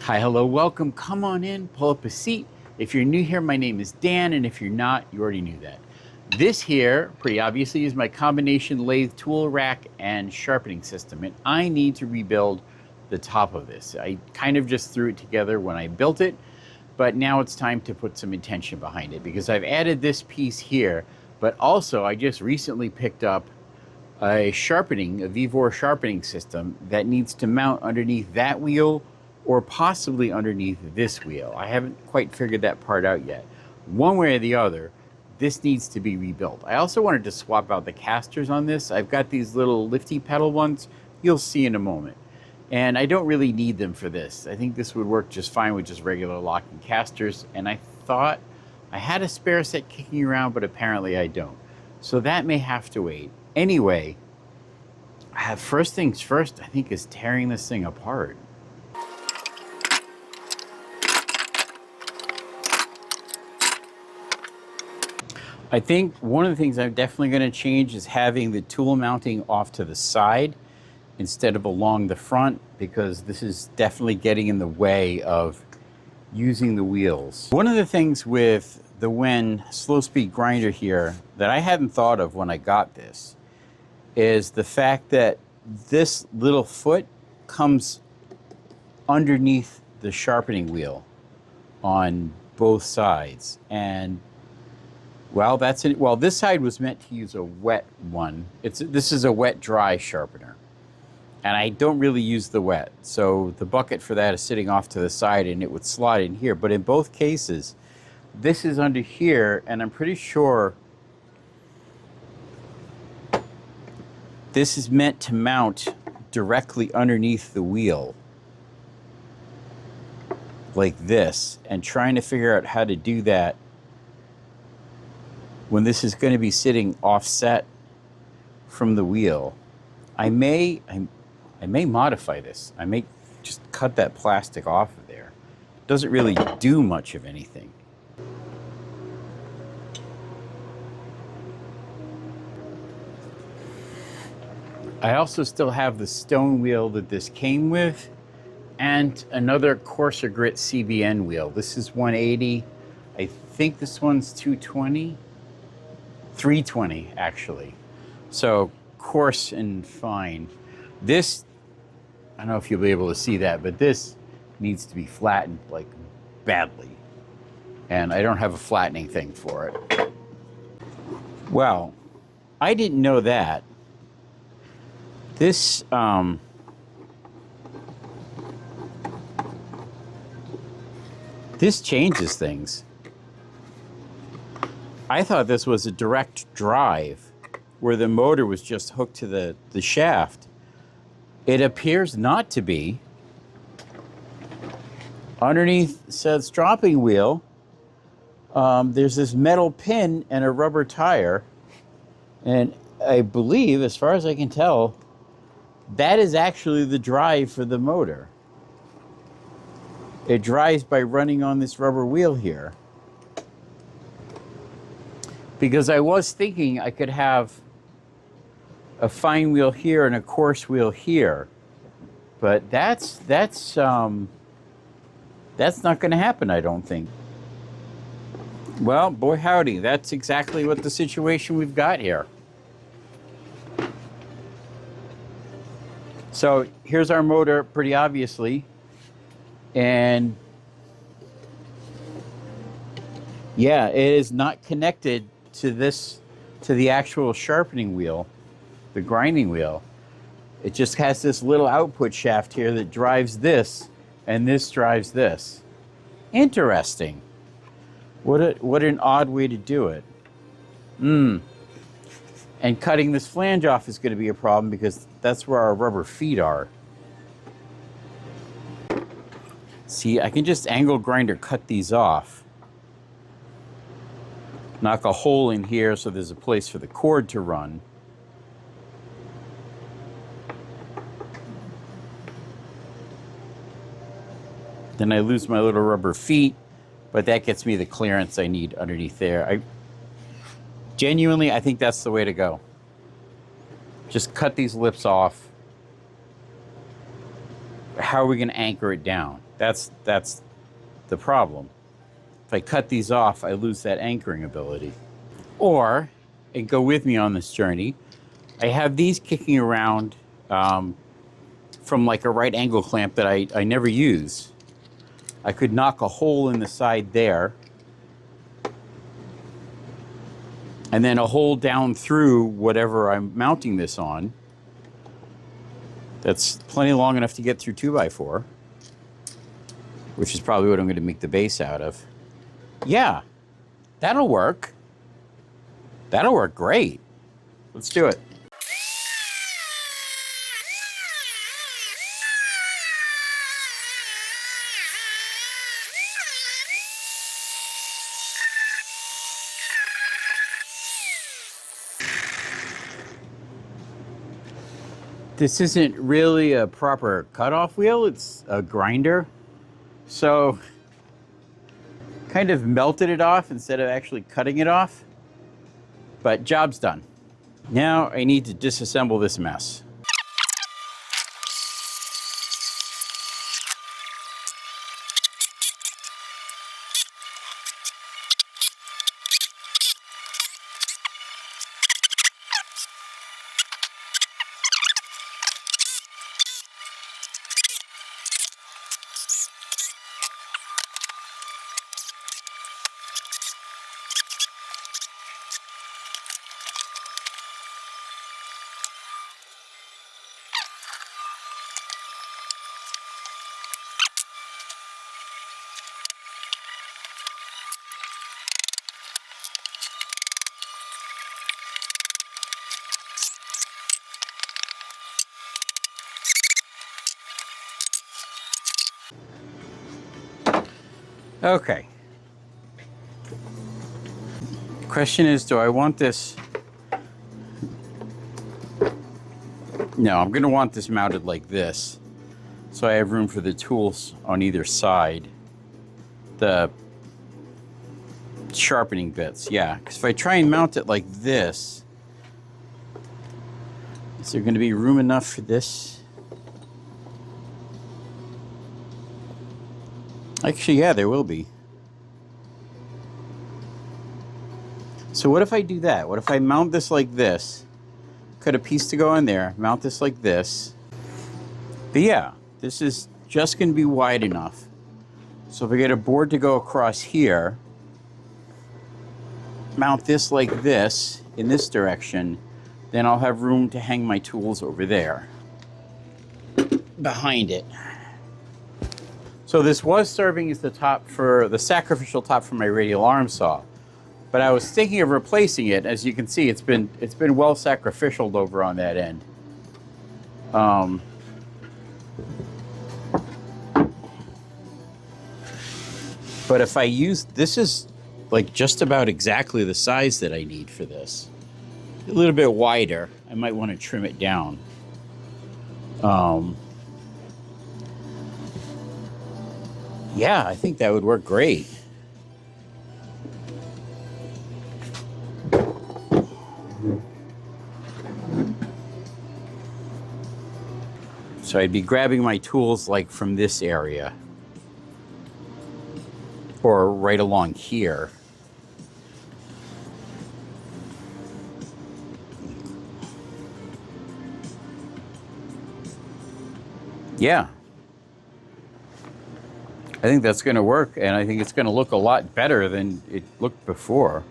Hi, hello, welcome. Come on in, pull up a seat. If you're new here, my name is Dan, and if you're not, you already knew that. This here, pretty obviously, is my combination lathe tool rack and sharpening system, and I need to rebuild the top of this. I kind of just threw it together when I built it, but now it's time to put some intention behind it because I've added this piece here, but also I just recently picked up a Vevor sharpening system that needs to mount underneath that wheel or possibly underneath this wheel. I haven't quite figured that part out yet. One way or the other, this needs to be rebuilt. I also wanted to swap out the casters on this. I've got these little lifty pedal ones. You'll see in a moment. And I don't really need them for this. I think this would work just fine with just regular locking casters. And I thought I had a spare set kicking around, but apparently I don't. So that may have to wait. Anyway, first things first, I think, is tearing this thing apart. I think one of the things I'm definitely going to change is having the tool mounting off to the side instead of along the front, because this is definitely getting in the way of using the wheels. One of the things with the Wen slow speed grinder here that I hadn't thought of when I got this is the fact that this little foot comes underneath the sharpening wheel on both sides. And well, this side was meant to use a wet one. This is a wet-dry sharpener. And I don't really use the wet. So the bucket for that is sitting off to the side and it would slide in here. But in both cases, this is under here, and I'm pretty sure this is meant to mount directly underneath the wheel. Like this. And trying to figure out how to do that when this is going to be sitting offset from the wheel. I may modify this. I may just cut that plastic off of there. It doesn't really do much of anything. I also still have the stone wheel that this came with and another coarser grit CBN wheel. This is 180. I think this one's 220. 320 actually. So coarse and fine. This, I don't know if you'll be able to see that, but this needs to be flattened like badly. And I don't have a flattening thing for it. Well, I didn't know that. This, this changes things. I thought this was a direct drive where the motor was just hooked to the shaft. It appears not to be. Underneath said stropping wheel, there's this metal pin and a rubber tire. And I believe, as far as I can tell, that is actually the drive for the motor. It drives by running on this rubber wheel here. Because I was thinking I could have a fine wheel here and a coarse wheel here, but that's not going to happen, I don't think. Well, boy howdy, that's exactly what the situation we've got here. So here's our motor, pretty obviously, and yeah, it is not connected to the actual sharpening wheel, the grinding wheel. It just has this little output shaft here that drives this, and this drives this. Interesting. What an odd way to do it. And cutting this flange off is going to be a problem because that's where our rubber feet are. See, I can just angle grinder cut these off. Knock a hole in here so there's a place for the cord to run. Then I lose my little rubber feet, but that gets me the clearance I need underneath there. Genuinely, I think that's the way to go. Just cut these lips off. How are we going to anchor it down? That's the problem. If I cut these off, I lose that anchoring ability. Or, and go with me on this journey, I have these kicking around from like a right angle clamp that I never use. I could knock a hole in the side there, and then a hole down through whatever I'm mounting this on. That's plenty long enough to get through 2x4, which is probably what I'm going to make the base out of. Yeah, that'll work. That'll work great. Let's do it. This isn't really a proper cutoff wheel, it's a grinder. So, kind of melted it off instead of actually cutting it off. But job's done. Now I need to disassemble this mess. Okay. Question is, do I want this? No, I'm going to want this mounted like this, so I have room for the tools on either side. The sharpening bits, yeah. Because if I try and mount it like this, is there going to be room enough for this? Actually, yeah, there will be. So what if I do that? What if I mount this like this? Cut a piece to go in there, mount this like this. But yeah, this is just going to be wide enough. So if I get a board to go across here, mount this like this in this direction, then I'll have room to hang my tools over there behind it. So this was serving as the top for the sacrificial top for my radial arm saw, but I was thinking of replacing it. As you can see, it's been well sacrificialed over on that end. But if I use, this is like just about exactly the size that I need for this. A little bit wider. I might want to trim it down. Yeah, I think that would work great. So I'd be grabbing my tools like from this area or right along here. Yeah. I think that's going to work, and I think it's going to look a lot better than it looked before.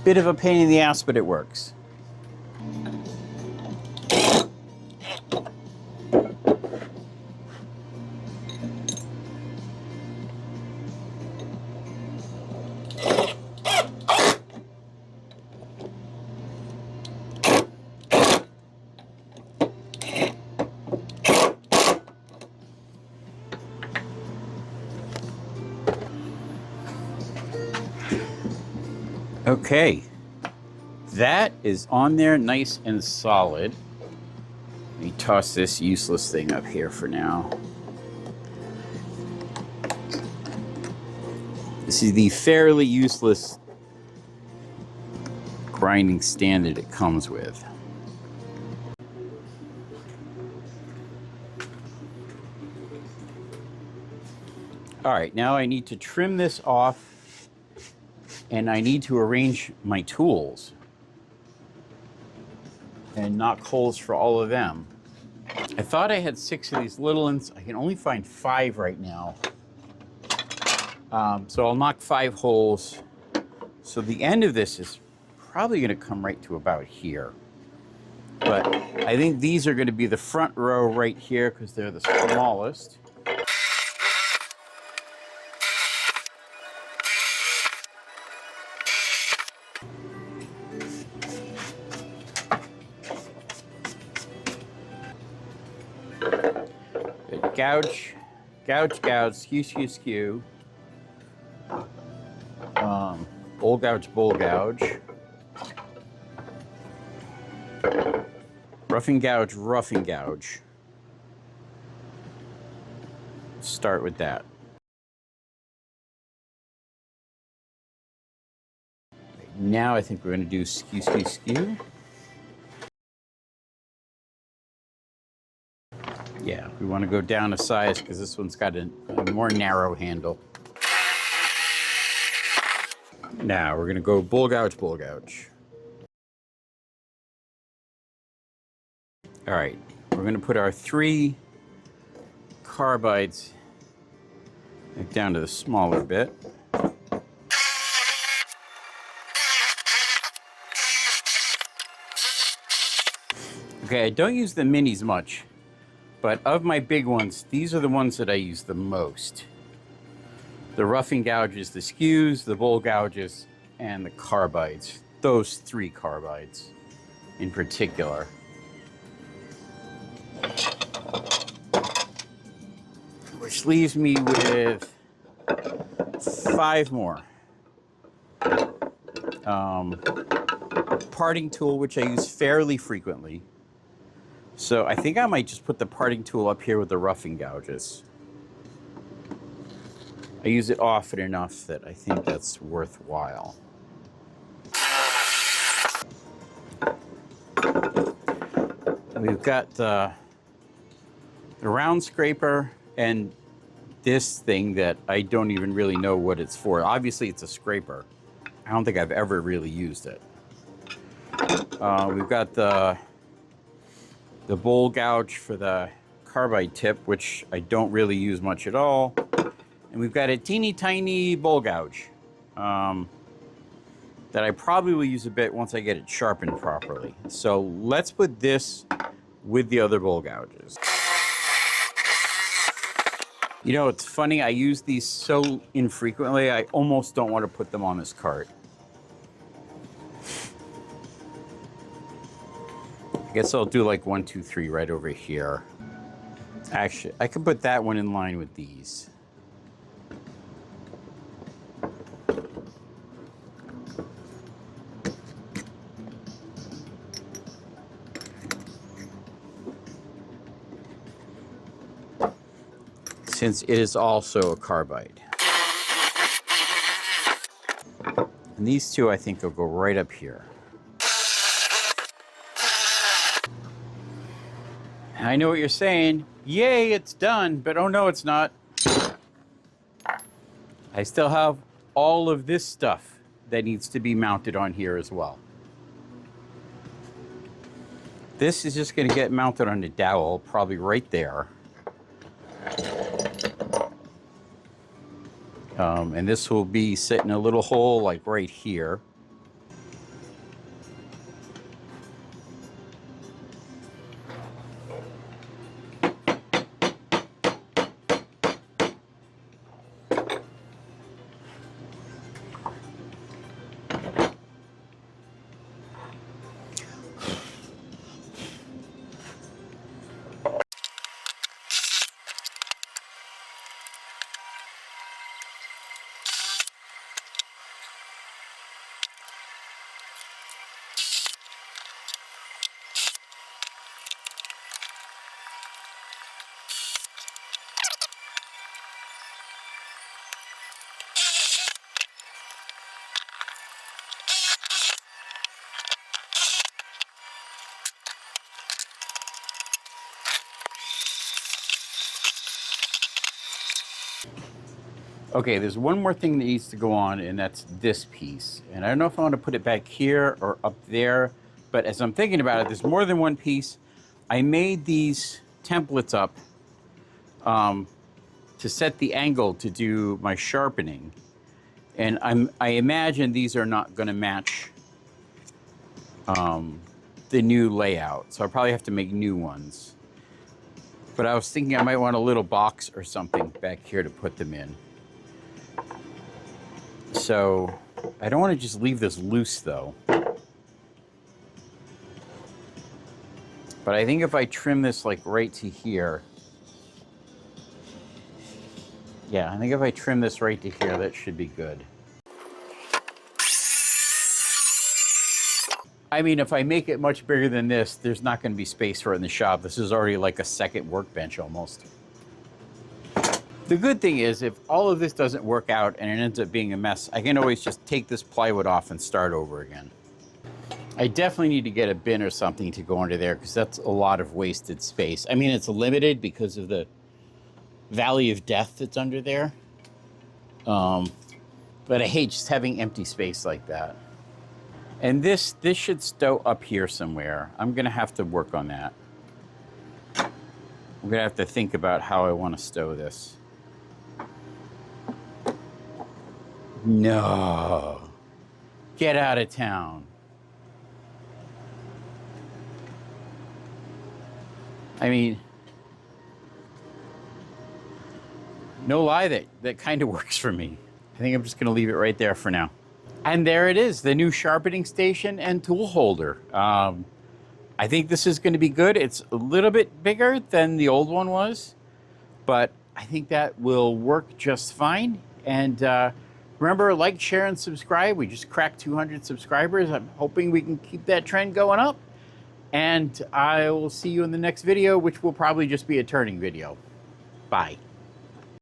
Bit of a pain in the ass, but it works. Okay, that is on there nice and solid. Let me toss this useless thing up here for now. This is the fairly useless grinding stand that it comes with. All right, now I need to trim this off and I need to arrange my tools and knock holes for all of them. I thought I had 6 of these little ones. I can only find 5 right now. So I'll knock 5 holes. So the end of this is probably going to come right to about here. But I think these are going to be the front row right here because they're the smallest. Good. Gouge, gouge, gouge, skew, skew, skew. Bowl gouge, bowl gouge. Rough and gouge, rough and gouge. Start with that. Now I think we're going to do skew, skew, skew. Yeah, we want to go down a size because this one's got a more narrow handle. Now we're going to go bull gouge, bull gouge. All right, we're going to put our 3 carbides down to the smaller bit. Okay, I don't use the minis much, but of my big ones, these are the ones that I use the most. The roughing gouges, the skews, the bowl gouges, and the carbides. Those 3 carbides in particular. Which leaves me with 5 more. Parting tool, which I use fairly frequently. So I think I might just put the parting tool up here with the roughing gouges. I use it often enough that I think that's worthwhile. We've got the round scraper and this thing that I don't even really know what it's for. Obviously it's a scraper. I don't think I've ever really used it. We've got the bowl gouge for the carbide tip, which I don't really use much at all. And we've got a teeny tiny bowl gouge that I probably will use a bit once I get it sharpened properly. So let's put this with the other bowl gouges. You know, it's funny, I use these so infrequently, I almost don't want to put them on this cart. I guess I'll do like 1, 2, 3 right over here. Actually, I could put that one in line with these. Since it is also a carbide. And these 2 I think will go right up here. I know what you're saying. Yay, it's done, but oh no, it's not. I still have all of this stuff that needs to be mounted on here as well. This is just going to get mounted on the dowel, probably right there. And this will be sitting a little hole like right here. Okay, there's one more thing that needs to go on, and that's this piece. And I don't know if I want to put it back here or up there, but as I'm thinking about it, there's more than one piece. I made these templates up to set the angle to do my sharpening. And I imagine these are not going to match the new layout, so I'll probably have to make new ones. But I was thinking I might want a little box or something back here to put them in. So I don't want to just leave this loose though. But I think if I trim this like right to here, yeah, I think if I trim this right to here, that should be good. I mean, if I make it much bigger than this, there's not going to be space for it in the shop. This is already like a second workbench almost. The good thing is, if all of this doesn't work out and it ends up being a mess, I can always just take this plywood off and start over again. I definitely need to get a bin or something to go under there because that's a lot of wasted space. I mean, it's limited because of the valley of death that's under there. But I hate just having empty space like that. And this should stow up here somewhere. I'm gonna have to work on that. I'm gonna have to think about how I want to stow this. No. Get out of town. I mean, no lie, that kind of works for me. I think I'm just gonna leave it right there for now. And there it is, the new sharpening station and tool holder. I think this is gonna be good. It's a little bit bigger than the old one was, but I think that will work just fine. And remember, like, share, and subscribe. We just cracked 200 subscribers. I'm hoping we can keep that trend going up. And I will see you in the next video, which will probably just be a turning video. Bye.